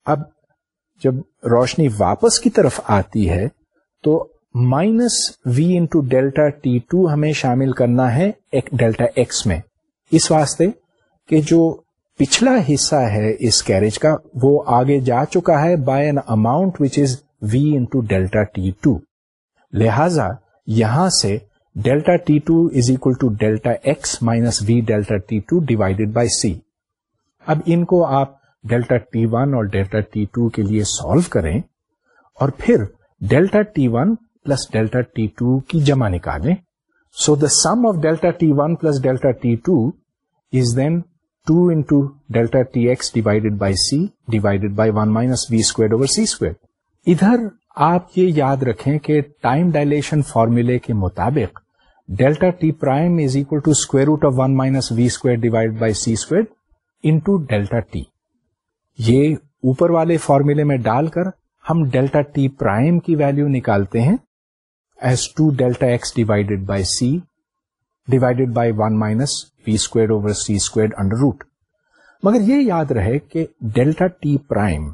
اب جب روشنی واپس کی طرف آتی ہے تو minus v into delta t two ہمیں شامل کرنا ہے ڈیلٹا ایکس میں، اس واسطے کہ جو پچھلا حصہ ہے اس کیریج کا وہ آگے جا چکا ہے by an amount which is v into delta t two. لہذا یہاں سے delta t two is equal to delta x minus v delta t two divided by c. اب ان کو آپ ڈیلٹا ٹی ون اور ڈیلٹا ٹی ٹو کے لیے سالو کریں اور پھر delta t one plus delta t two کی جمع نکالیں. So the sum of delta t one plus delta t two is then 2 into delta tx divided by c divided by 1 minus v squared over c squared. ادھر آپ یہ یاد رکھیں کہ time dilation فارمولے کے مطابق delta t prime is equal two square root of 1 minus v squared divided by c squared into delta t. یہ اوپر والے فارمولے میں ڈال کر ہم ڈیلٹا ٹی پرائم کی ویلیو نکالتے ہیں as 2 delta x divided by c divided by 1 minus v squared over c squared under root. مگر یہ یاد رہے کہ ڈیلٹا ٹی پرائم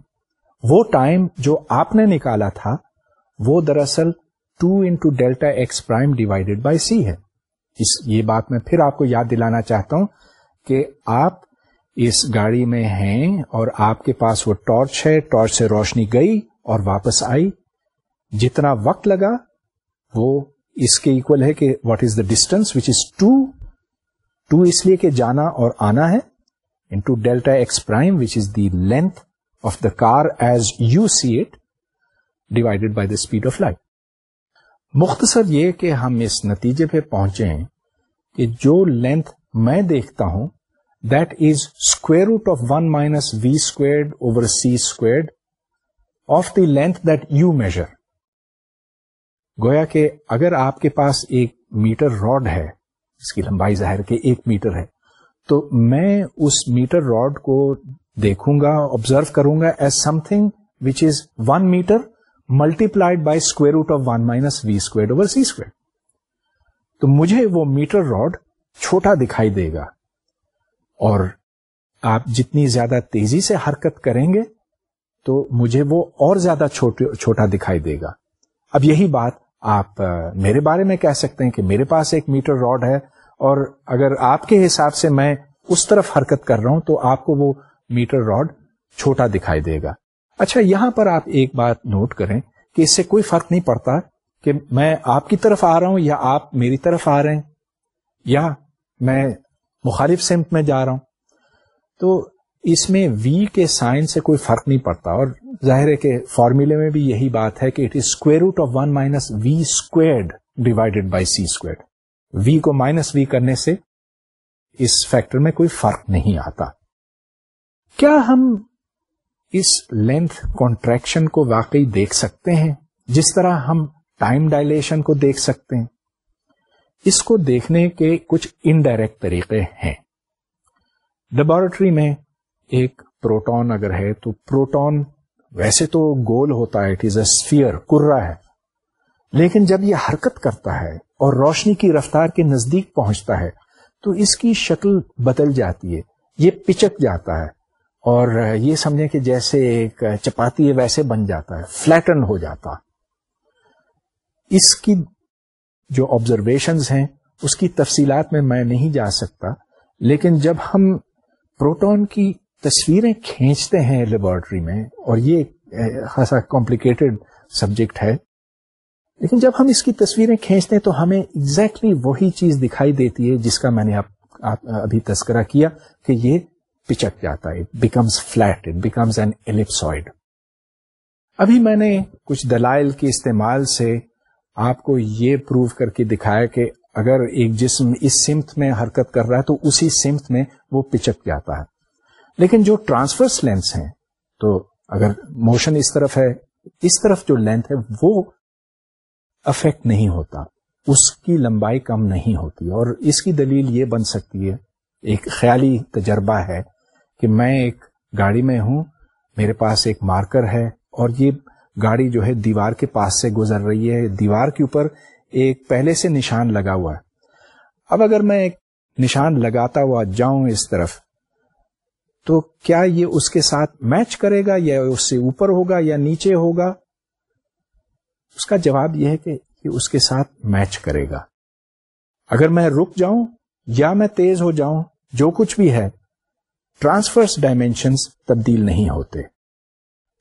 وہ ٹائم جو آپ نے نکالا تھا وہ دراصل 2 into delta x prime divided by c ہے. یہ بات میں پھر آپ کو یاد دلانا چاہتا ہوں کہ آپ اس گاڑی میں ہیں اور آپ کے پاس وہ ٹارچ ہے، ٹارچ سے روشنی گئی اور واپس آئی، جتنا وقت لگا وہ اس کے ایکول ہے کہ واٹ از دا ڈسٹینس وچ از 2 اس لیے کہ جانا اور آنا ہے into delta x prime which is the length of the car as you see it divided by the speed of light. مختصر یہ کہ ہم اس نتیجے پہ پہنچے ہیں کہ جو لینتھ میں دیکھتا ہوں that is square root of 1 minus v squared over c squared of the length that you measure. گویا کہ اگر آپ کے پاس ایک میٹر راڈ ہے اس کی لمبائی ظاہر کہ 1 میٹر ہے تو میں اس میٹر راڈ کو دیکھوں گا، آبزرو کروں گا as something which is 1 meter multiplied by square root of 1 minus v squared over c squared. تو مجھے وہ میٹر راڈ چھوٹا دکھائی دے گا اور آپ جتنی زیادہ تیزی سے حرکت کریں گے تو مجھے وہ اور زیادہ چھوٹا دکھائی دے گا. اب یہی بات آپ میرے بارے میں کہہ سکتے ہیں کہ میرے پاس ایک میٹر راڈ ہے اور اگر آپ کے حساب سے میں اس طرف حرکت کر رہا ہوں تو آپ کو وہ میٹر راڈ چھوٹا دکھائی دے گا. اچھا، یہاں پر آپ ایک بات نوٹ کریں کہ اس سے کوئی فرق نہیں پڑتا کہ میں آپ کی طرف آ رہا ہوں یا آپ میری طرف آ رہے ہیں یا میں مخالف سمت میں جا رہا ہوں. تو اس میں وی کے سائن سے کوئی فرق نہیں پڑتا اور ظاہر ہے کہ فارمولے میں بھی یہی بات ہے کہ it is square root of 1 minus v squared divided by c squared. v کو مائنس وی کرنے سے اس فیکٹر میں کوئی فرق نہیں آتا. کیا ہم اس لینتھ کانٹریکشن کو واقعی دیکھ سکتے ہیں جس طرح ہم ٹائم ڈائلیشن کو دیکھ سکتے ہیں؟ اس کو دیکھنے کے کچھ انڈائریکٹ طریقے ہیں. لیبارٹری میں ایک پروٹون اگر ہے تو پروٹون ویسے تو گول ہوتا ہے، اٹ از اے اسفیئر، کرہ ہے، لیکن جب یہ حرکت کرتا ہے اور روشنی کی رفتار کے نزدیک پہنچتا ہے تو اس کی شکل بدل جاتی ہے، یہ پچک جاتا ہے اور یہ سمجھیں کہ جیسے ایک چپاتی ہے ویسے بن جاتا ہے، فلیٹن ہو جاتا. اس کی جو آبزرویشنز ہیں اس کی تفصیلات میں نہیں جا سکتا، لیکن جب ہم پروٹون کی تصویریں کھینچتے ہیں لیبارٹری میں، اور یہ خاصا کمپلیکیٹڈ سبجیکٹ ہے، لیکن جب ہم اس کی تصویریں کھینچتے ہیں تو ہمیں ایگزیکٹلی وہی چیز دکھائی دیتی ہے جس کا میں نے ابھی تذکرہ کیا کہ یہ پچک جاتا ہے، it becomes flat, it becomes an ellipsoid. ابھی میں نے کچھ دلائل کے استعمال سے آپ کو یہ پروو کر کے دکھایا کہ اگر ایک جسم اس سمت میں حرکت کر رہا ہے تو اسی سمت میں وہ پچک جاتا ہے. لیکن جو ٹرانسورس لینس ہیں، تو اگر موشن اس طرف ہے، اس طرف جو لینتھ ہے وہ افیکٹ نہیں ہوتا، اس کی لمبائی کم نہیں ہوتی. اور اس کی دلیل یہ بن سکتی ہے، ایک خیالی تجربہ ہے کہ میں ایک گاڑی میں ہوں، میرے پاس ایک مارکر ہے اور یہ گاڑی جو ہے دیوار کے پاس سے گزر رہی ہے، دیوار کے اوپر ایک پہلے سے نشان لگا ہوا ہے. اب اگر میں ایک نشان لگاتا ہوا جاؤں اس طرف تو کیا یہ اس کے ساتھ میچ کرے گا یا اس سے اوپر ہوگا یا نیچے ہوگا؟ اس کا جواب یہ ہے کہ اس کے ساتھ میچ کرے گا. اگر میں رک جاؤں یا میں تیز ہو جاؤں، جو کچھ بھی ہے، ٹرانسفرس ڈائمینشنز تبدیل نہیں ہوتے.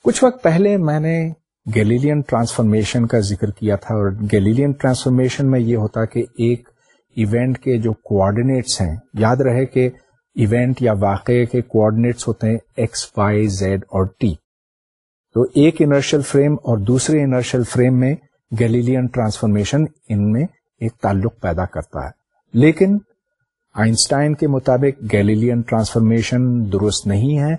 کچھ وقت پہلے میں نے گیلیلین ٹرانسفارمیشن کا ذکر کیا تھا، اور گیلیلین ٹرانسفارمیشن میں یہ ہوتا کہ ایک ایونٹ کے جو کوآرڈینیٹس ہیں، یاد رہے کہ ایونٹ یا واقعے کے کوآرڈینیٹس ہوتے ہیں ایکس، وائی، زیڈ اور ٹی. تو ایک انرشل فریم اور دوسرے انرشل فریم میں گیلیلین ٹرانسفارمیشن ان میں ایک تعلق پیدا کرتا ہے. لیکن آئنسٹائن کے مطابق گیلیلین ٹرانسفارمیشن درست نہیں ہے.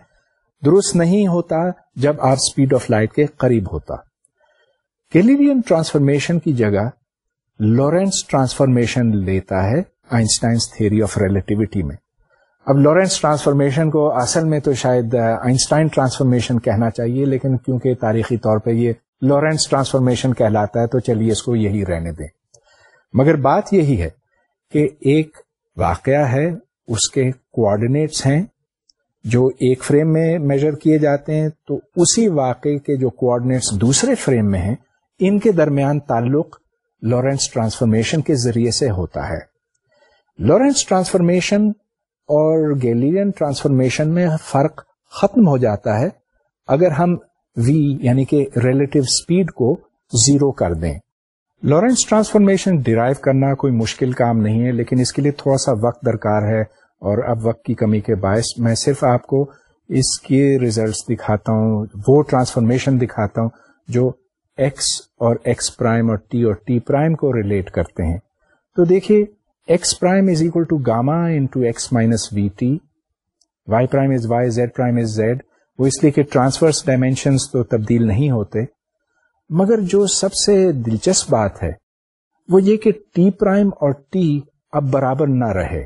درست نہیں ہوتا جب آپ اسپیڈ آف لائٹ کے قریب ہوتا. گیلیلین ٹرانسفارمیشن کی جگہ لورنس ٹرانسفارمیشن لیتا ہے آئنسٹائنز تھیوری آف ریلیٹیوٹی میں. اب لورنس ٹرانسفارمیشن کو اصل میں تو شاید آئنسٹائن ٹرانسفارمیشن کہنا چاہیے، لیکن کیونکہ تاریخی طور پہ یہ لورنس ٹرانسفارمیشن کہلاتا ہے تو چلیے اس کو یہی رہنے دیں. مگر بات یہی ہے کہ ایک واقعہ ہے، اس کے کوآرڈینیٹس ہیں جو ایک فریم میں میجر کیے جاتے ہیں، تو اسی واقعے کے جو کوآرڈینیٹس دوسرے فریم میں ہیں، ان کے درمیان تعلق لورنس ٹرانسفارمیشن کے ذریعے سے ہوتا ہے. لورنس ٹرانسفارمیشن اور گیلیلین ٹرانسفارمیشن میں فرق ختم ہو جاتا ہے اگر ہم v یعنی کہ ریلیٹو اسپیڈ کو 0 کر دیں. لورنس ٹرانسفارمیشن ڈیرائیو کرنا کوئی مشکل کام نہیں ہے، لیکن اس کے لیے تھوڑا سا وقت درکار ہے، اور اب وقت کی کمی کے باعث میں صرف آپ کو اس کے ریزلٹس دکھاتا ہوں، وہ ٹرانسفارمیشن دکھاتا ہوں جو x اور x پرائم اور t پرائم کو ریلیٹ کرتے ہیں. تو دیکھیے x prime is equal to gamma into x minus vt, y prime is y, z prime is z. وہ اس لیے کہ ٹرانسفرس ڈائمینشنز تو تبدیل نہیں ہوتے. مگر جو سب سے دلچسپ بات ہے وہ یہ کہ t prime اور t اب برابر نہ رہے.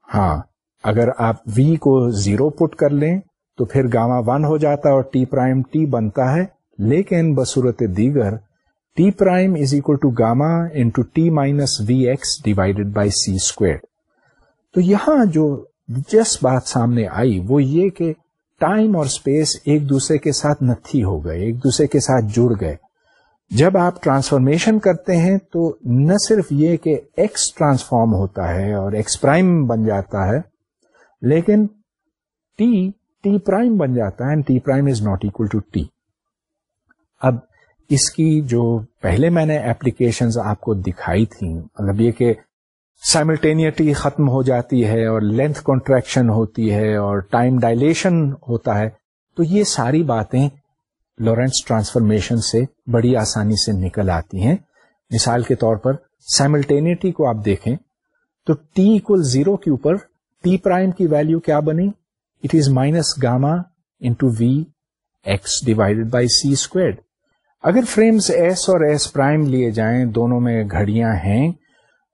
ہاں، اگر آپ v کو 0 پٹ کر لیں تو پھر گاما 1 ہو جاتا اور t prime t بنتا ہے، لیکن بصورت دیگر T prime is equal to gamma into T minus Vx divided by C squared. تو یہاں جو دلچسپ بات سامنے آئی وہ یہ کہ ٹائم اور اسپیس ایک دوسرے کے ساتھ نتھی ہو گئے، ایک دوسرے کے ساتھ جڑ گئے. جب آپ ٹرانسفارمیشن کرتے ہیں تو نہ صرف یہ کہ x ٹرانسفارم ہوتا ہے اور x پرائم بن جاتا ہے، لیکن t پرائم بن جاتا ہے، and t prime is not equal to t. اب اس کی جو پہلے میں نے اپلیکیشنز آپ کو دکھائی تھیں، مطلب یہ کہ سائملٹینیٹی ختم ہو جاتی ہے اور لینتھ کنٹریکشن ہوتی ہے اور ٹائم ڈائلیشن ہوتا ہے، تو یہ ساری باتیں لورنس ٹرانسفارمیشن سے بڑی آسانی سے نکل آتی ہیں. مثال کے طور پر سائملٹینیٹی کو آپ دیکھیں تو t equal 0 کے اوپر t پرائم کی ویلیو کیا بنی؟ It is minus gamma into v x divided by c squared. اگر فریمز s اور s پرائم لیے جائیں، دونوں میں گھڑیاں ہیں،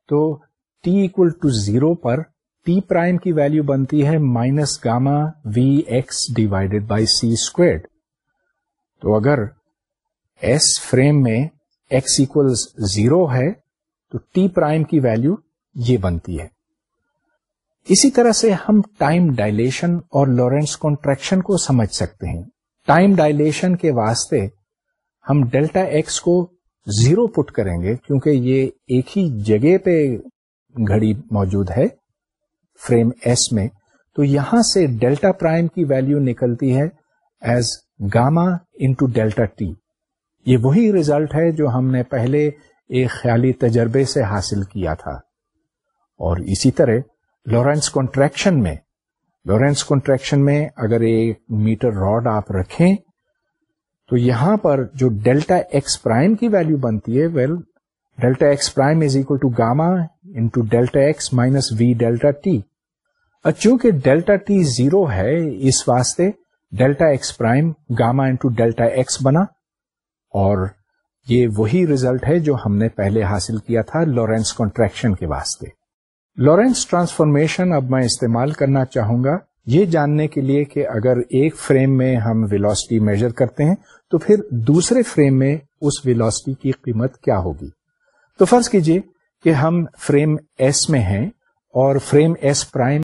تو t equal to 0 پر t پرائم کی ویلیو بنتی ہے minus gamma v x divided by c squared. تو اگر s فریم میں x equals 0 ہے تو t پرائم کی ویلیو یہ بنتی ہے. اسی طرح سے ہم ٹائم ڈائلیشن اور لورنس کنٹریکشن کو سمجھ سکتے ہیں. ٹائم ڈائلیشن کے واسطے ہم ڈیلٹا ایکس کو 0 پٹ کریں گے کیونکہ یہ ایک ہی جگہ پہ گھڑی موجود ہے فریم ایس میں، تو یہاں سے ڈیلٹا پرائم کی ویلیو نکلتی ہے as gamma into delta t. یہ وہی ریزلٹ ہے جو ہم نے پہلے ایک خیالی تجربے سے حاصل کیا تھا. اور اسی طرح لورنس کنٹریکشن میں اگر ایک میٹر راڈ آپ رکھیں تو یہاں پر جو ڈیلٹا ایکس پرائم کی ویلیو بنتی ہے، delta x prime is equal to gamma into delta x minus v delta t. اور چونکہ ڈیلٹا ٹی 0 ہے، اس واسطے delta x prime gamma into delta x بنا، اور یہ وہی ریزلٹ ہے جو ہم نے پہلے حاصل کیا تھا لورنس کنٹریکشن کے واسطے. لورنس ٹرانسفارمیشن اب میں استعمال کرنا چاہوں گا یہ جاننے کے لیے کہ اگر ایک فریم میں ہم ویلوسٹی میجر کرتے ہیں تو پھر دوسرے فریم میں اس ویلوسٹی کی قیمت کیا ہوگی. تو فرض کیجئے کہ ہم فریم ایس میں ہیں اور فریم ایس پرائم